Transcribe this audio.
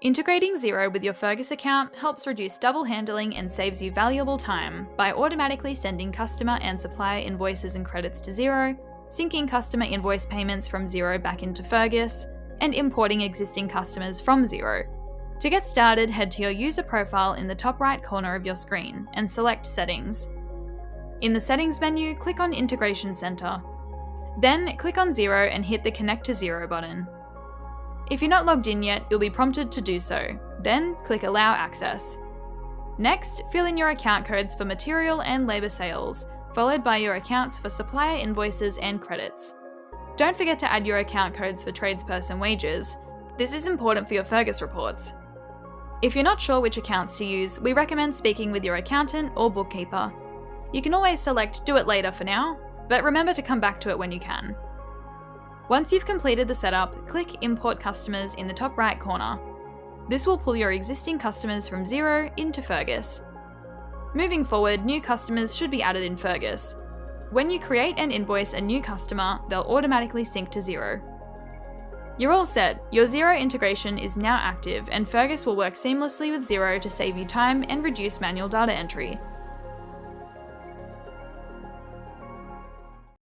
Integrating Xero with your Fergus account helps reduce double handling and saves you valuable time by automatically sending customer and supplier invoices and credits to Xero, syncing customer invoice payments from Xero back into Fergus, and importing existing customers from Xero. To get started, head to your user profile in the top right corner of your screen and select Settings. In the Settings menu, click on Integration Center. Then click on Xero and hit the Connect to Xero button. If you're not logged in yet, you'll be prompted to do so. Then click Allow Access. Next, fill in your account codes for material and labour sales, followed by your accounts for supplier invoices and credits. Don't forget to add your account codes for tradesperson wages. This is important for your Fergus reports. If you're not sure which accounts to use, we recommend speaking with your accountant or bookkeeper. You can always select Do It Later for now, but remember to come back to it when you can. Once you've completed the setup, click Import Customers in the top right corner. This will pull your existing customers from Xero into Fergus. Moving forward, new customers should be added in Fergus. When you create and invoice a new customer, they'll automatically sync to Xero. You're all set. Your Xero integration is now active, and Fergus will work seamlessly with Xero to save you time and reduce manual data entry.